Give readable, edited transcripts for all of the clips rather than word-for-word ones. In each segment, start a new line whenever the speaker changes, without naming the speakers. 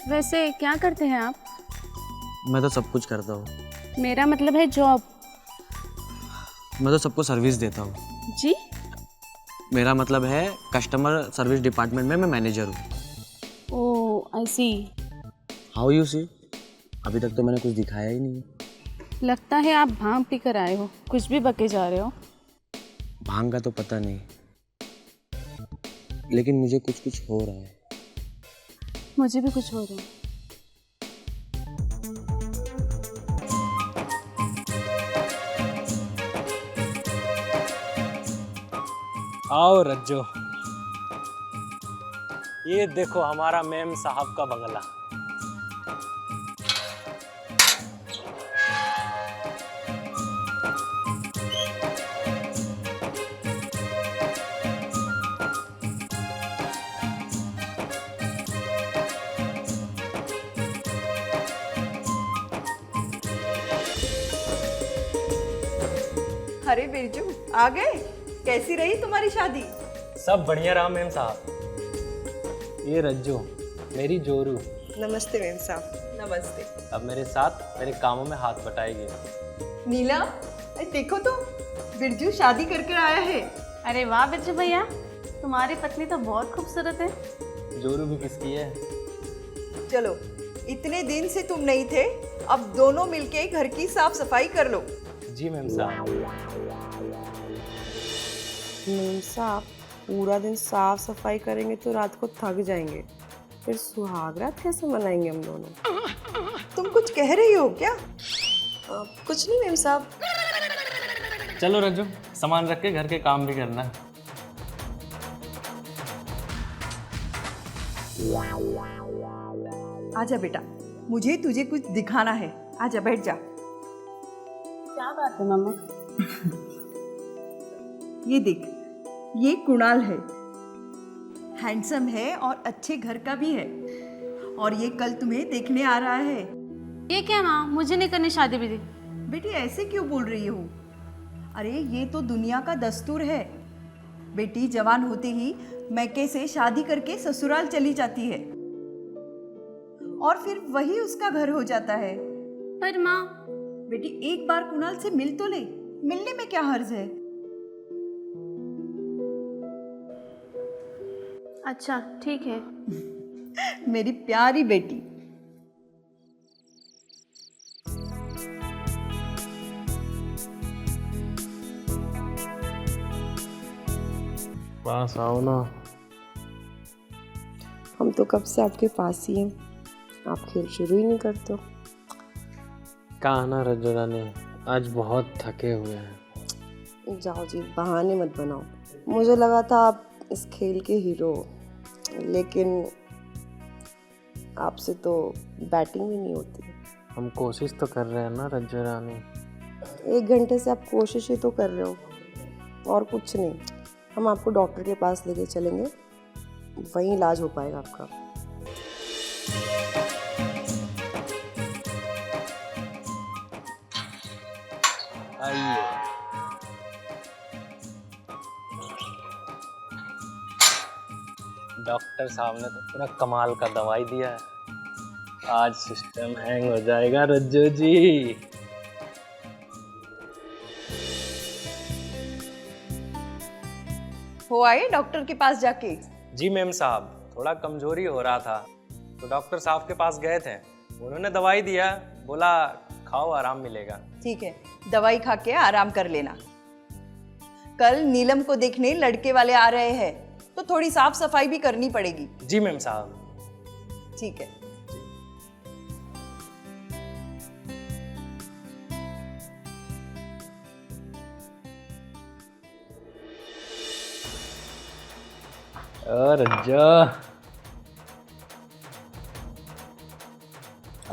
वैसे क्या करते हैं आप?
मैं तो सब कुछ करता हूँ।
मेरा मतलब है जॉब।
मैं तो सबको सर्विस देता हूँ।
जी?
मेरा मतलब है कस्टमर सर्विस डिपार्टमेंट में मैं मैनेजर हूँ।
ओह आई सी।
How you see? अभी तक तो मैंने कुछ दिखाया ही नहीं।
लगता है आप भांग पी कर आए हो, कुछ भी बके जा रहे हो।
भांग का तो पता नहीं, लेकिन मुझे कुछ कुछ हो रहा है।
मुझे भी कुछ हो रहा है।
आओ रज्जो, ये देखो हमारा मेम साहब का बंगला।
अरे बिरजू आ गए। कैसी रही तुम्हारी शादी?
सब बढ़िया रहा मेम साहब। ये रज्जो मेरी जोरू,
नमस्ते मेम साहब। नमस्ते।
अब मेरे साथ मेरे कामों में हाथ बटाएगी।
नीला, अरे देखो तो बिरजू शादी करके आया है।
अरे वाह बिरजू भैया, तुम्हारी पत्नी तो बहुत खूबसूरत है।
जोरू भी किसकी है?
चलो, इतने दिन से तुम नहीं थे, अब दोनों मिलके घर की साफ सफाई कर लो।
जी मेम साहब।
मेम साहब, पूरा दिन साफ सफाई करेंगे तो रात को थक जाएंगे, फिर सुहाग रात कैसे मनाएंगे हम दोनों?
तुम कुछ कह रही हो क्या?
कुछ नहीं मेम साहब।
चलो रज्जो, सामान रख के घर के काम भी करना है।
आजा बेटा, मुझे तुझे कुछ दिखाना है। आजा बैठ जा।
क्या बात है मम्मा?
ये देख, ये कुणाल है। हैंडसम है और अच्छे घर का भी है, और ये कल तुम्हें देखने आ रहा है।
ये क्या माँ, मुझे नहीं करनी शादी विधि।
बेटी ऐसे क्यों बोल रही हो? अरे ये तो दुनिया का दस्तूर है। बेटी जवान होते ही मैके से शादी करके ससुराल चली जाती है, और फिर वही उसका घर हो जाता है।
पर माँ,
बेटी एक बार कुणाल से मिल तो ले, मिलने में क्या हर्ज है?
अच्छा ठीक है।
मेरी प्यारी बेटी।
पास आओ ना।
हम तो कब से आपके पास ही हैं, आप खेल शुरू ही नहीं करते हो।
कहा ना रज्जो रानी, आज बहुत थके हुए हैं।
जाओ जी, बहाने मत बनाओ। मुझे लगा था आप इस खेल के हीरो हो, लेकिन आपसे तो बैटिंग भी नहीं होती।
हम कोशिश तो कर रहे हैं ना रज्जो रानी।
1 घंटे से आप कोशिश ही तो कर रहे हो, और कुछ नहीं। हम आपको डॉक्टर के पास लेके चलेंगे, वहीं इलाज हो पाएगा आपका।
आइए। डॉक्टर साहब ने तो पूरा कमाल का दवाई दिया है। आज सिस्टम हैंग हो जाएगा रज्जो जी।
हो आए डॉक्टर के पास जाके?
जी मेम साहब, थोड़ा कमजोरी हो रहा था तो डॉक्टर साहब के पास गए थे। उन्होंने दवाई दिया, बोला खाओ आराम मिलेगा।
ठीक है, दवाई खा के आराम कर लेना। कल नीलम को देखने लड़के वाले आ रहे हैं, तो थोड़ी साफ सफाई भी करनी पड़ेगी।
जी मेम साहब।
ठीक है।
और रज्जो,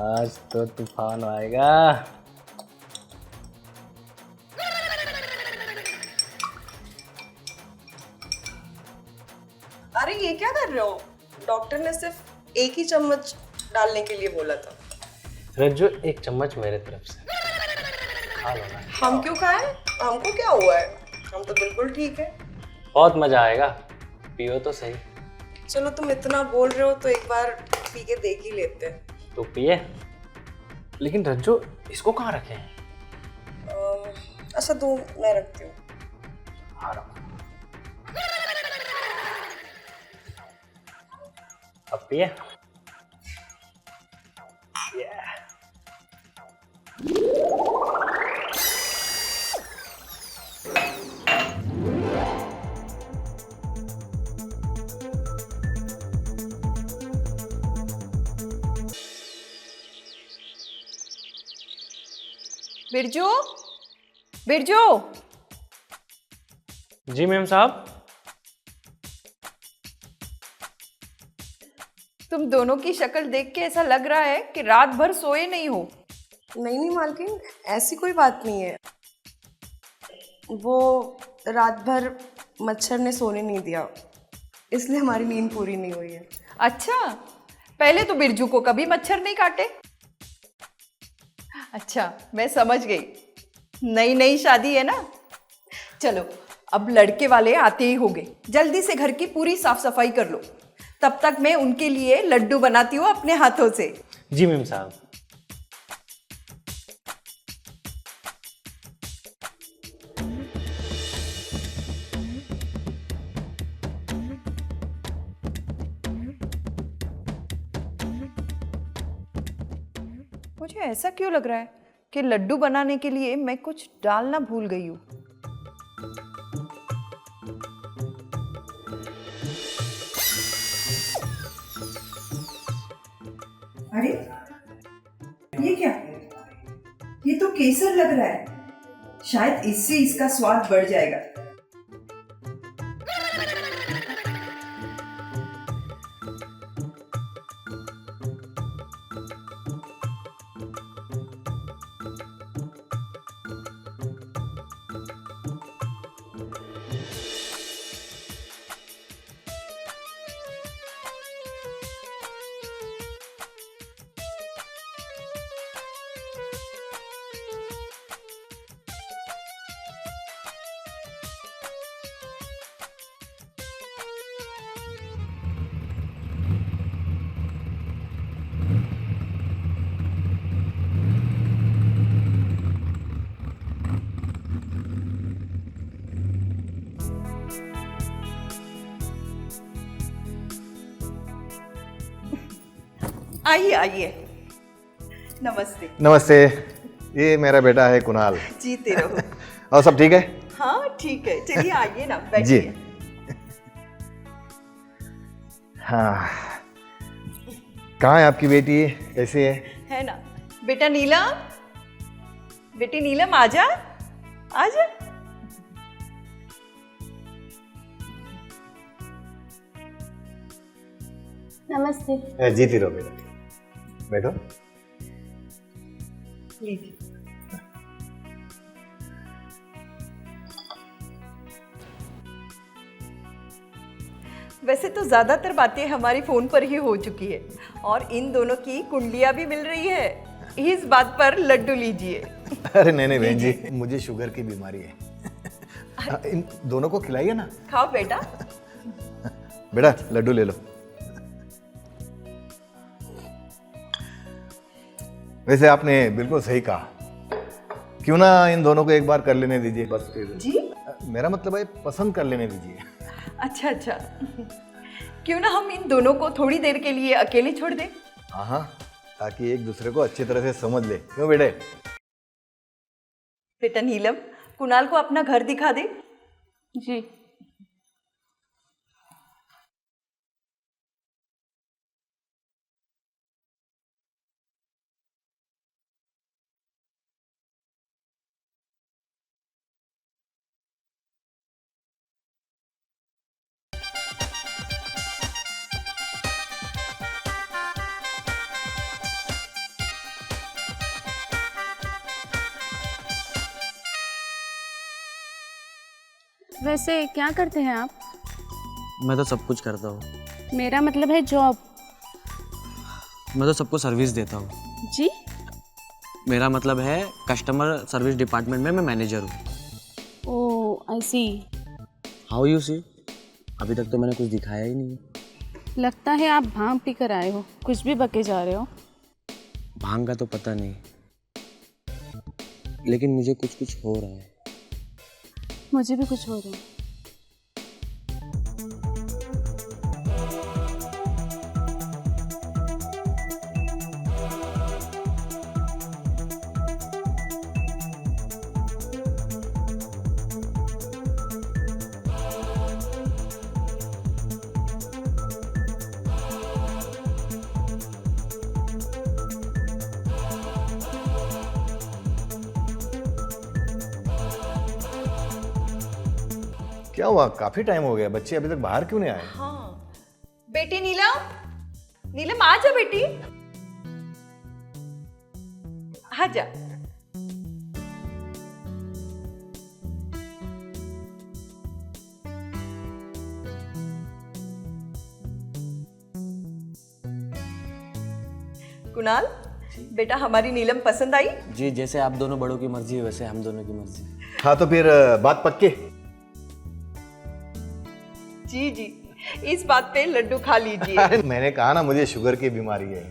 आज तो तूफान आएगा।
अरे ये क्या कर रहे हो? डॉक्टर ने सिर्फ 1 ही चम्मच डालने के लिए बोला था।
रज्जो, 1 चम्मच मेरे तरफ से खा लो ना।
हम क्यों खाएं? हमको क्या हुआ है? हम तो बिल्कुल ठीक है।
बहुत मजा आएगा, पियो तो सही।
चलो, तुम इतना बोल रहे हो तो एक बार पी के देख ही लेते हैं।
तो पिए। लेकिन रज्जो, इसको कहाँ रखे हैं?
अच्छा दो, मैं रखती हूँ।
हाँ रखो। अब पिए।
बिरजू, बिरजू,
जी मैम साहब।
तुम दोनों की शक्ल देख के ऐसा लग रहा है कि रात भर सोए नहीं हो।
नहीं नहीं मालकिन, ऐसी कोई बात नहीं है। वो रात भर मच्छर ने सोने नहीं दिया, इसलिए हमारी नींद पूरी नहीं हुई है।
अच्छा, पहले तो बिरजू को कभी मच्छर नहीं काटे। अच्छा, मैं समझ गई, नई नई शादी है ना। चलो, अब लड़के वाले आते ही होंगे, जल्दी से घर की पूरी साफ सफाई कर लो। तब तक मैं उनके लिए लड्डू बनाती हूँ अपने हाथों से।
जी मैम साहब।
मुझे ऐसा क्यों लग रहा है कि लड्डू बनाने के लिए मैं कुछ डालना भूल गई हूँ। अरे ये क्या? ये तो केसर लग रहा है, शायद इससे इसका स्वाद बढ़ जाएगा। आइए आइए, नमस्ते।
नमस्ते, ये मेरा बेटा है कुणाल।
जीते रहो।
और सब ठीक है?
हाँ ठीक है, चलिए आइए ना,
जी।
बैठिए।
हाँ, कहाँ है आपकी बेटी? कैसे
है ना बेटा नीलम, बेटी नीलम आजा आजा।
नमस्ते।
है? जीती रहो बेटा, बैठो।
लीजिए। वैसे तो ज्यादातर बातें हमारी फोन पर ही हो चुकी है और इन दोनों की कुंडलियां भी मिल रही है। इस बात पर लड्डू लीजिए।
अरे नहीं नहीं बहन जी, मुझे शुगर की बीमारी है। इन दोनों को खिलाइए ना।
खाओ बेटा।
बेटा लड्डू ले लो। वैसे आपने बिल्कुल सही कहा, क्यों ना इन दोनों को एक बार कर लेने दीजिए बस। फिर
जी,
मेरा मतलब है पसंद कर लेने दीजिए।
अच्छा अच्छा, क्यों ना हम इन दोनों को थोड़ी देर के लिए अकेले छोड़ दें।
हाँ हाँ, ताकि एक दूसरे को अच्छी तरह से समझ ले। क्यों बेटे?
बेटा नीलम, कुणाल को अपना घर दिखा दे।
जी। वैसे क्या करते हैं आप?
मैं तो सब कुछ करता हूँ।
मेरा मतलब है जॉब।
मैं तो सबको सर्विस देता हूँ।
जी?
मेरा मतलब है कस्टमर सर्विस डिपार्टमेंट में मैं मैनेजर हूँ।
ओह आई सी।
How you see? अभी तक तो मैंने कुछ दिखाया ही नहीं।
लगता है आप भांग पी कर आए हो, कुछ भी बके जा रहे हो।
भांग का तो पता नहीं, लेकिन मुझे कुछ कुछ हो रहा है।
मुझे भी कुछ हो रहा है।
क्या हुआ, काफी टाइम हो गया, बच्चे अभी तक बाहर क्यों नहीं आए?
हाँ बेटी नीलम, नीलम आ जा बेटी, आ जा। कुणाल बेटा, हमारी नीलम पसंद आई?
जी, जैसे आप दोनों बड़ों की मर्जी है वैसे हम दोनों की मर्जी।
हाँ तो फिर बात पक्की।
जी जी, इस बात पे लड्डू खा लीजिए।
अरे मैंने कहा ना मुझे शुगर की बीमारी है।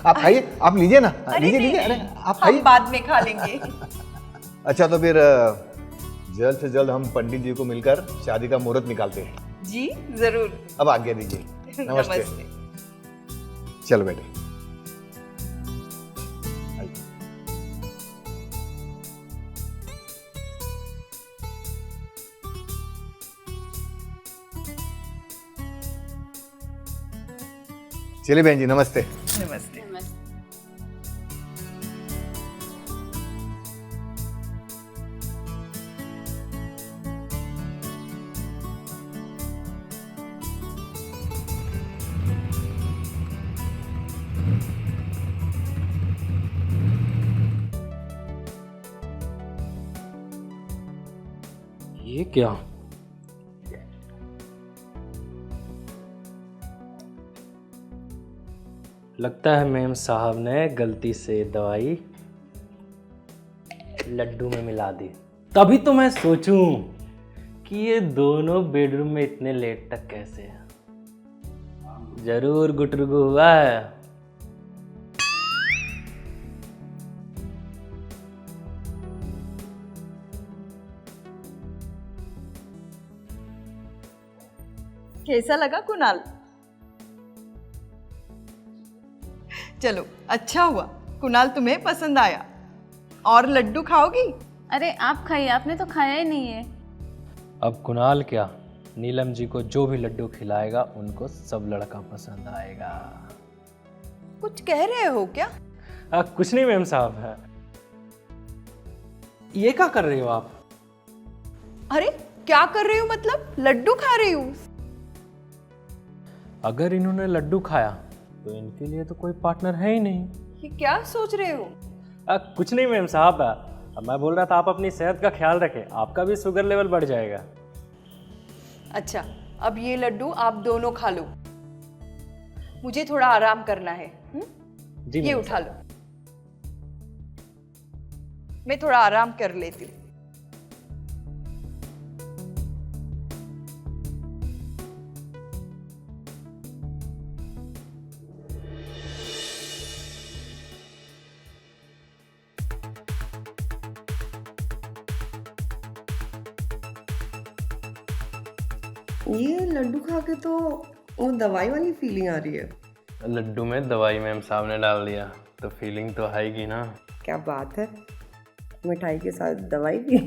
आप खाइए, आप लीजिए ना, लीजिए लीजिए। अरे आप खाइए,
हम बाद में खा लेंगे।
अच्छा तो फिर जल्द से जल्द हम पंडित जी को मिलकर शादी का मुहूर्त निकालते हैं।
जी जरूर।
अब आज्ञा दीजिए। नमस्ते। चलो बेटे। चलिए बहन जी, नमस्ते।
नमस्ते।
ये क्या? लगता है मेम साहब ने गलती से दवाई लड्डू में मिला दी। तभी तो मैं सोचूं कि ये दोनों बेडरूम में इतने लेट तक कैसे हैं। जरूर गुटरुगु हुआ है।
कैसा लगा कुणाल? चलो अच्छा हुआ कुणाल तुम्हें पसंद आया। और लड्डू खाओगी?
अरे आप खाइए, आपने तो खाया ही नहीं है।
अब कुणाल क्या, नीलम जी को जो भी लड्डू खिलाएगा उनको सब लड़का पसंद आएगा।
कुछ कह रहे हो क्या?
कुछ नहीं मैम साहब है। ये क्या कर रही हो आप?
अरे क्या कर रही हूँ मतलब? लड्डू खा रही हूँ।
अगर इन्होंने लड्डू खाया तो इनके लिए तो कोई पार्टनर है ही नहीं।
ये क्या सोच रहे हो?
कुछ नहीं मैम साहब, मैं बोल रहा था आप अपनी सेहत का ख्याल रखें, आपका भी शुगर लेवल बढ़ जाएगा।
अच्छा अब ये लड्डू आप दोनों खा लो, मुझे थोड़ा आराम करना है।
जी
ये
मैम
उठा लो, मैं थोड़ा आराम कर लेती हूँ।
ये लड्डू खा के तो वो दवाई वाली फीलिंग आ रही है।
लड्डू में दवाई मैम साहब ने डाल दिया तो फीलिंग तो आएगी ना।
क्या बात है, मिठाई के साथ दवाई भी।